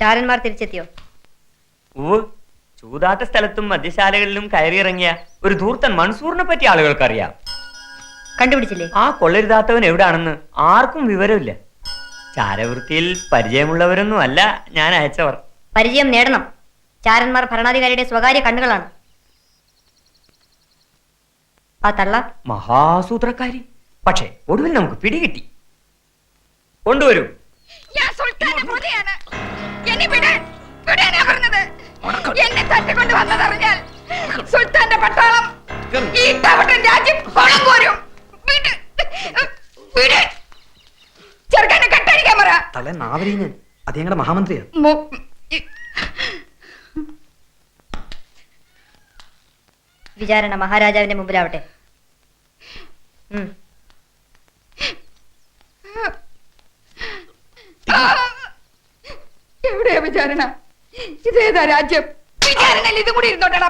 ചാരന്മാർ തിരിച്ചെത്തിയോ? ചൂതാട്ട സ്ഥലത്തും മദ്യശാലകളിലും കയറിയിറങ്ങിയ ഒരു ധൂർത്തൻ മൻസൂറിനെ പറ്റി ആളുകൾക്കറിയാം. കണ്ടുപിടിച്ചില്ലേ? ആ കൊള്ളരുതാത്തവൻ എവിടാണെന്ന് ആർക്കും വിവരമില്ല. ചാരവൃത്തിയിൽ പരിചയമുള്ളവരൊന്നും അല്ല ഞാൻ അയച്ചവർ. പരിചയം നേടണം. ചാരന്മാർ ഭരണാധികാരിയുടെ സ്വകാര്യ കണ്ണുകളാണ്. ആ തള്ള മഹാസൂത്രക്കാരി. പക്ഷേ ഒടുവിൽ നമുക്ക് പിടികിട്ടി. കൊണ്ടുവരൂ. എന്നെ തട്ടിക്കൊണ്ട് വന്നതറിഞ്ഞാൽ സുൽത്താന്റെ പട്ടാളം ഈ തവട്ടൻ രാജ്യം പണം പോരും. ചെറുക്കനെ കെട്ടടിക്കാൻ പറ. തല നാവരീന് അത് ഞങ്ങളുടെ മഹാമന്ത്രിയാ. വിചാരണ മഹാരാജാവിന്റെ മുമ്പിലാവട്ടെ. എവിടെയാ വിചാരണ? ഇതേതാ രാജ്യം? വിചാരണയിൽ ഇതും കൂടി ഇരുന്നോട്ടാണ്.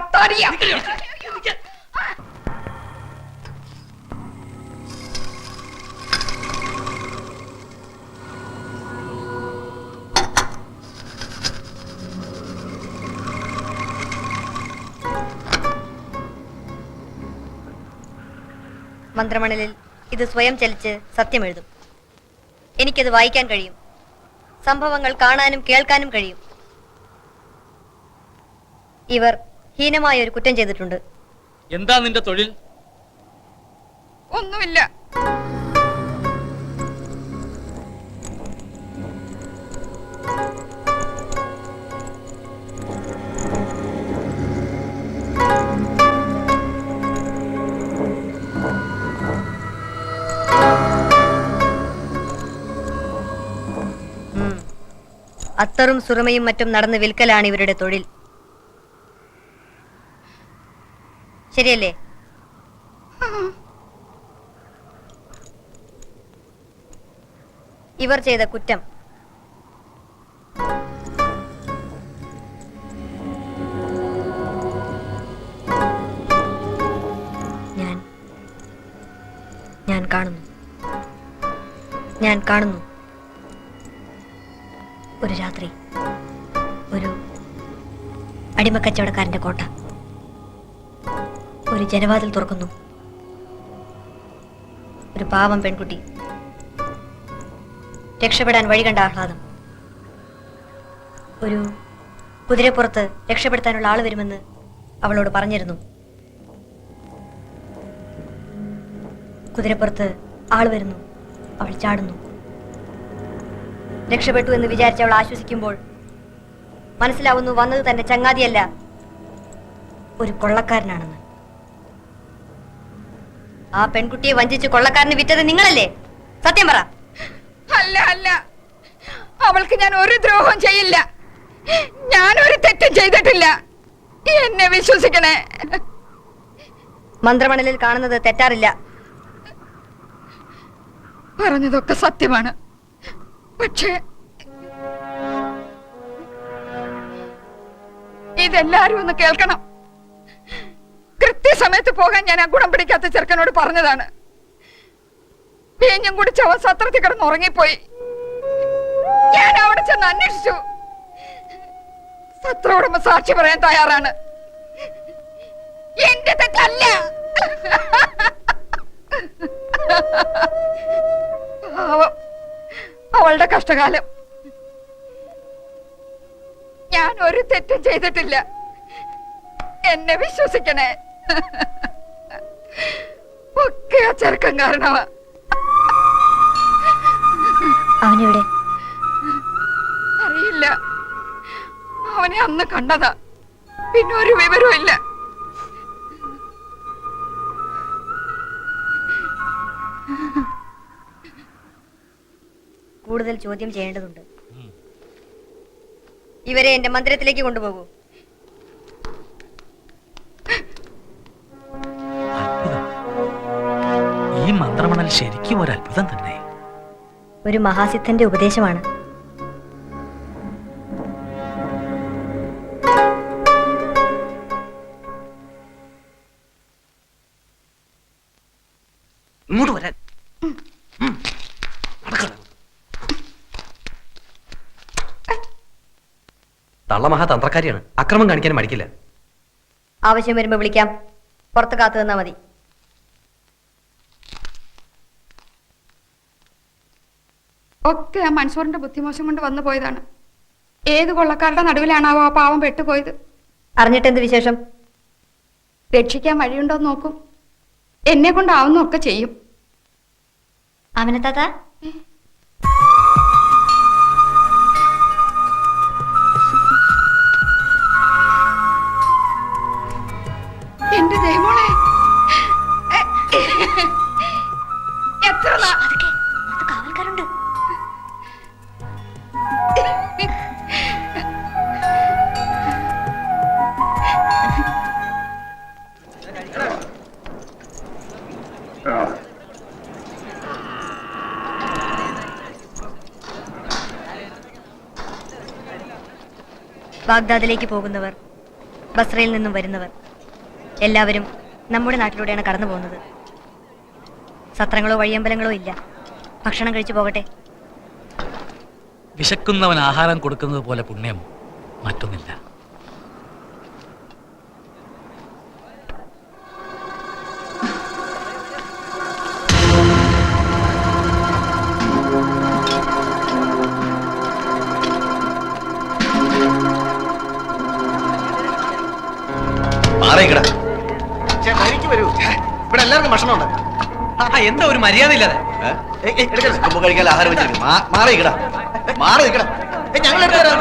മന്ത്രമണലിൽ ഇത് സ്വയം ചലിച്ച് സത്യം എഴുതും. എനിക്കത് വായിക്കാൻ കഴിയും. സംഭവങ്ങൾ കാണാനും കേൾക്കാനും കഴിയും. ഇവർ ഹീനമായ ഒരു കുറ്റം ചെയ്തിട്ടുണ്ട്. എന്താ നിന്റെ തൊഴിൽ? ഒന്നുമില്ല. അത്തറും സുറമയും മറ്റും നടന്ന് വിൽക്കലാണ് ഇവരുടെ തൊഴിൽ. ശരിയല്ലേ? ഇവർ ചെയ്ത കുറ്റം ഞാൻ കാണുന്നു. ഒരു രാത്രി ഒരു അടിമക്കച്ചവടക്കാരന്റെ കോട്ട. ഒരു ജനവാതിൽ തുറക്കുന്നു. ഒരു പാവം പെൺകുട്ടി. രക്ഷപ്പെടാൻ വഴി കണ്ട ആഹ്ലാദം. ഒരു കുതിരപ്പുറത്ത് രക്ഷപ്പെടുത്താനുള്ള ആള് വരുമെന്ന് അവളോട് പറഞ്ഞിരുന്നു. കുതിരപ്പുറത്ത് ആള് വരുന്നു. അവൾ ചാടുന്നു. രക്ഷപ്പെട്ടു എന്ന് വിചാരിച്ച് അവൾ ആശ്വസിക്കുമ്പോൾ മനസ്സിലാവുന്നു വന്നത് തന്റെ ചങ്ങാതിയല്ല, ഒരു കൊള്ളക്കാരനാണെന്ന്. ആ പെൺകുട്ടിയെ വഞ്ചിച്ച് കൊള്ളക്കാരന് വിറ്റത് നിങ്ങളല്ലേ? സത്യം പറ. അല്ല അല്ല, അവൾക്ക് ഞാൻ ഒരു ദ്രോഹം ചെയ്യില്ല. ഞാൻ ഒരു തെറ്റും ചെയ്തിട്ടില്ല. എന്നെ വിശ്വസിക്കണേ. മന്ത്രമണലിൽ കാണുന്നത് തെറ്റാറില്ല. പറഞ്ഞതൊക്കെ സത്യമാണ്. പക്ഷേ ഇതെല്ലാരും ഒന്ന് കേൾക്കണം. കൃത്യസമയത്ത് പോകാൻ ഞാൻ ആ ഗുണം പിടിക്കാത്ത ചെറുക്കനോട് പറഞ്ഞതാണ്. വീഞ്ഞും കുടിച്ച് അവൻ സത്രത്തിൽ കിടന്ന് ഉറങ്ങിപ്പോയി. ഞാൻ അവിടെ ചെന്ന് അന്വേഷിച്ചു. സത്ര ഉടമ സാക്ഷി പറയാൻ തയ്യാറാണ്. എന്റെ തെറ്റല്ല. അവളുടെ കഷ്ടകാലം. ഞാൻ ഒരു തെറ്റും ചെയ്തിട്ടില്ല. എന്നെ വിശ്വസിക്കണേ. ഒക്കെ ആ ചെറുക്കൻ കാരണമാ. അവനെവിടെ? അറിയില്ല. അവനെ അന്ന് കണ്ടതാ. പിന്നെ ഒരു വിവരവും ഇല്ല. കൂടുതൽ ചോദ്യം ചെയ്യേണ്ടതുണ്ട്. ഇവരെ എന്റെ മന്ദിരത്തിലേക്ക് കൊണ്ടുപോകൂ. ഈ മന്ത്രമണൽ ശരിക്കും ഒരു അത്ഭുതം തന്നെ. ഒരു മഹാസിദ്ധന്റെ ഉപദേശമാണ്. ഇങ്ങോട്ട് വരാൻ. തള്ള മഹാതന്ത്രക്കാരിയാണ്. അക്രമം കാണിക്കാൻ മടിക്കില്ല. ആവശ്യം വരുമ്പോ വിളിക്കാം. പുറത്ത് കാത്തു നിന്നാ മതി. ഒക്കെ ആ മൻസൂറിന്റെ ബുദ്ധിമോശം കൊണ്ട് വന്നു പോയതാണ്. ഏത് കൊള്ളക്കാരുടെ നടുവിലാണാവോ ആ പാവം പെട്ടുപോയത്. അറിഞ്ഞിട്ടെന്ത് വിശേഷം? രക്ഷിക്കാൻ വഴിയുണ്ടോ എന്ന് നോക്കും. എന്നെ കൊണ്ടാവുന്നൊക്കെ ചെയ്യും. ആമിനത്താത്ത, എന്റെ ദേവോളെ, എത്ര കാവൽക്കാരുണ്ട്. ബാഗ്ദാദിലേക്ക് പോകുന്നവർ, ബസ്രയിൽ നിന്നും വരുന്നവർ എല്ലാവരും നമ്മുടെ നാട്ടിലൂടെയാണ് കടന്നു പോകുന്നത്. സത്രങ്ങളോ വഴിയമ്പലങ്ങളോ ഇല്ല. ഭക്ഷണം കഴിച്ചു പോകട്ടെ. വിശക്കുന്നവൻ ആഹാരം കൊടുക്കുന്നത് പോലെ പുണ്യം മറ്റൊന്നില്ല. ഇവിടെ എല്ലാവർക്കും ഭക്ഷണമുണ്ട്. എന്താ ഒരു മര്യാദ ഇല്ലാതെ? കഴിക്കാൻ ആഹാരം വെച്ചിരിക്കും. മാറി നിൽക്കടാ, മാറി നിൽക്കടാ. ഞങ്ങൾ എടുത്തു തരാം.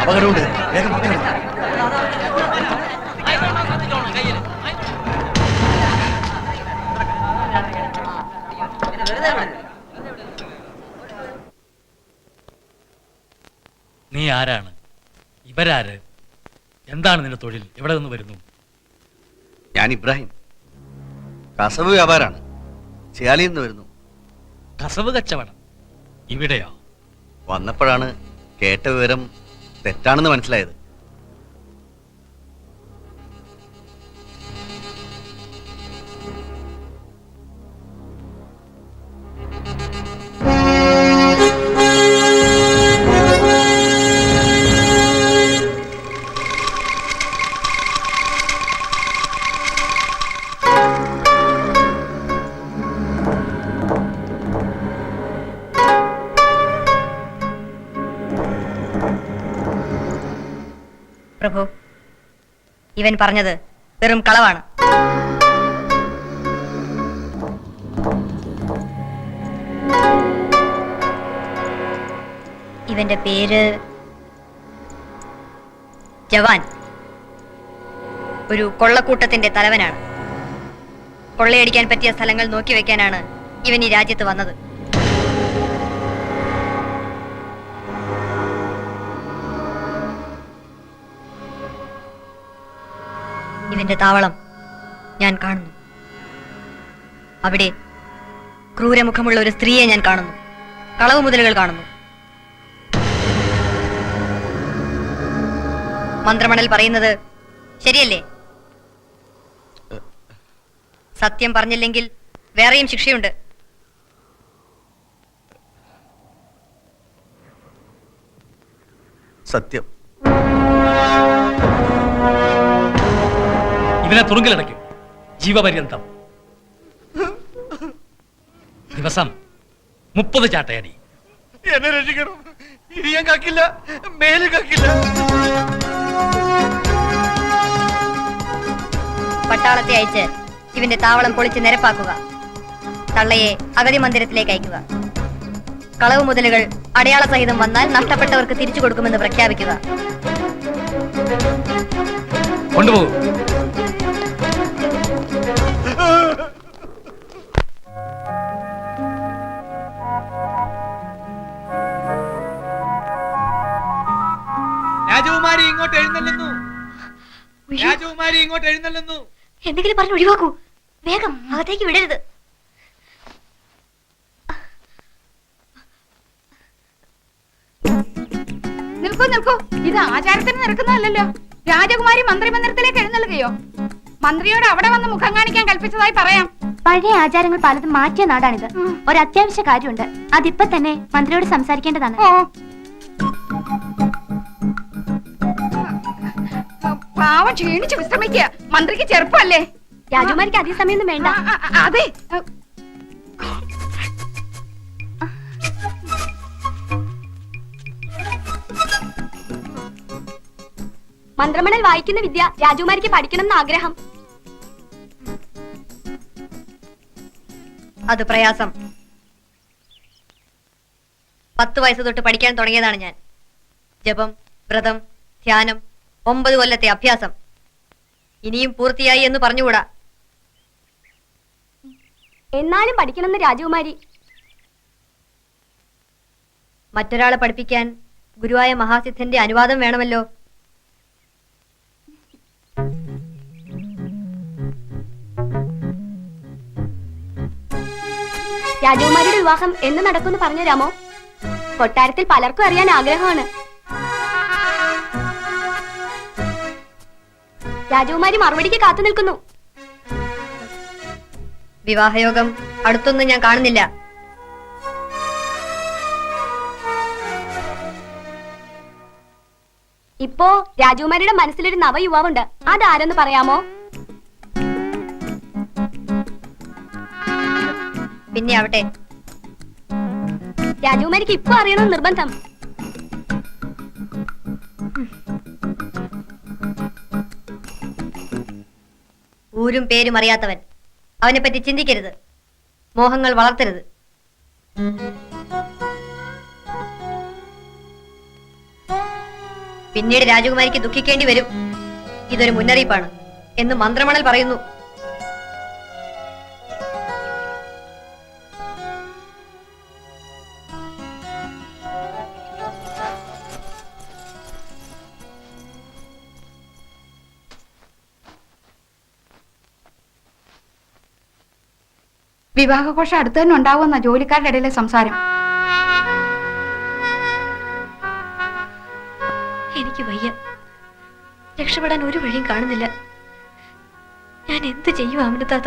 അപകടമുണ്ട്. വേഗം മാറി. നീ ആരാണ്? ഇവരാര്? എന്താണ് നിന്റെ തൊഴിൽ? എവിടെ നിന്ന് വരുന്നു? ഞാൻ ഇബ്രാഹിം, കസവ് വ്യാപാരാണ്. ചിയാലിയിൽ നിന്ന് വരുന്നു. കസവ് കച്ചവടം ഇവിടെയോ? വന്നപ്പോഴാണ് കേട്ട വിവരം തെറ്റാണെന്ന് മനസ്സിലായത്. പ്രഭു, ഇവൻ പറഞ്ഞത് വെറും കളവാണ്. ഇവന്റെ പേര് ജവാൻ. ഒരു കൊള്ളക്കൂട്ടത്തിന്റെ തലവനാണ്. കൊള്ളയടിക്കാൻ പറ്റിയ സ്ഥലങ്ങൾ നോക്കി വെക്കാനാണ് ഇവൻ ഈ രാജ്യത്ത് വന്നത്. ഇവന്റെ താവളം ഞാൻ കാണുന്നു. അവിടെ ക്രൂരമുഖമുള്ള ഒരു സ്ത്രീയെ ഞാൻ കാണുന്നു. കളവ് മുതലുകൾ കാണുന്നു. മന്ത്രമണൽ പറയുന്നത് ശരിയല്ലേ? സത്യം പറഞ്ഞില്ലെങ്കിൽ വേറെയും ശിക്ഷയുണ്ട്. സത്യം. ഇവനെ തുറുങ്കിലടയ്ക്കും, ജീവപര്യന്തം. ദിവസം 30 ചാട്ടയടി. എന്നെ രക്ഷിക്കണം. ഇനി ഞാൻ കക്കില്ല, മേല് കക്കില്ല. പട്ടാളത്തെ അയച്ച് ഇവന്റെ താവളം പൊളിച്ച് നിരപ്പാക്കുക. തള്ളയെ അഗതി മന്ദിരത്തിലേക്ക് അയക്കുക. കളവ് മുതലുകൾ അടയാള സഹിതം വന്നാൽ നഷ്ടപ്പെട്ടവർക്ക് തിരിച്ചു കൊടുക്കുമെന്ന് പ്രഖ്യാപിക്കുക. കൊണ്ടുപോകും. രാജകുമാരി ഇങ്ങോട്ട് എഴുന്നള്ളുന്നു. രാജകുമാരി ഇങ്ങോട്ട് എഴുന്നള്ളുന്നു. എന്തെങ്കിലും പറഞ്ഞ് ഒഴിവാക്കൂ. വേഗം അകത്തേക്ക് വിടരുത്. നിൽക്കൂ നിൽക്കൂ, ഇത് ആചാരത്തിന് നിൽക്കുന്നതല്ലോ. രാജകുമാരി മന്ത്രിമന്ദിരത്തിലേക്ക് എഴുന്നള്ളുകയോ? മന്ത്രിയോട് അവിടെ വന്ന് മുഖം കാണിക്കാൻ കൽപ്പിച്ചതായി പറയാം. പഴയ ആചാരങ്ങൾ പലതും മാറ്റിയ നാടാണിത്. ഒരു അത്യാവശ്യ കാര്യമുണ്ട്, അതിപ്പോ തന്നെ മന്ത്രിയോട് സംസാരിക്കേണ്ടതാണ്. ഓ, പാവം ക്ഷീണിച്ച് വിശ്രമിക്കുക. മന്ത്രിക്ക് ചെറുപ്പമല്ലേ? രാജകുമാരിക്ക് അധിക സമയമൊന്നും വേണ്ട. അതെ. മന്ത്രമണൽ വായിക്കുന്ന വിദ്യ രാജകുമാരിക്ക് പഠിക്കണം എന്ന് ആഗ്രഹം. അത് പ്രയാസം. 10 വയസ്സ് തൊട്ട് പഠിക്കാൻ തുടങ്ങിയതാണ് ഞാൻ. ജപം, വ്രതം, ധ്യാനം, 9 കൊല്ലത്തെ അഭ്യാസം. ഇനിയും പൂർത്തിയായി എന്ന് പറഞ്ഞുകൂടാ. എന്നാലും പഠിക്കണമെന്ന് രാജകുമാരി. മറ്റൊരാളെ പഠിപ്പിക്കാൻ ഗുരുവായ മഹാസിദ്ധന്റെ അനുവാദം വേണമല്ലോ. രാജകുമാരിയുടെ വിവാഹം എന്ന് നടക്കുമെന്ന് പറഞ്ഞു തരാമോ? കൊട്ടാരത്തിൽ പലർക്കും അറിയാൻ ആഗ്രഹമാണ്. രാജകുമാരി മറുപടിക്ക് കാത്തു നിൽക്കുന്നു. വിവാഹയോഗം അടുത്തൊന്നും ഞാൻ കാണുന്നില്ല. ഇപ്പോ രാജകുമാരിയുടെ മനസ്സിലൊരു നവയുവാവുണ്ട്. അതാരെന്ന് പറയാമോ? പിന്നെ ആവട്ടെ. രാജകുമാരിക്ക് ഇപ്പൊ അറിയണമെന്ന് നിർബന്ധം. ഊരും പേരും അറിയാത്തവൻ. അവനെ പറ്റി ചിന്തിക്കരുത്. മോഹങ്ങൾ വളർത്തരുത്. പിന്നീട് രാജകുമാരിക്ക് ദുഃഖിക്കേണ്ടി വരും. ഇതൊരു മുന്നറിയിപ്പാണ് എന്ന് മന്ത്രമണൽ പറയുന്നു. വിവാഹഘോഷം അടുത്ത് തന്നെ ഉണ്ടാവുമെന്ന ജോലിക്കാരുടെ ഇടയിലെ സംസാരം. എനിക്ക് വയ്യ. രക്ഷപ്പെടാൻ ഒരു വഴിയും കാണുന്നില്ല. ഞാൻ എന്ത് ചെയ്യും അമിനത്താത്ത?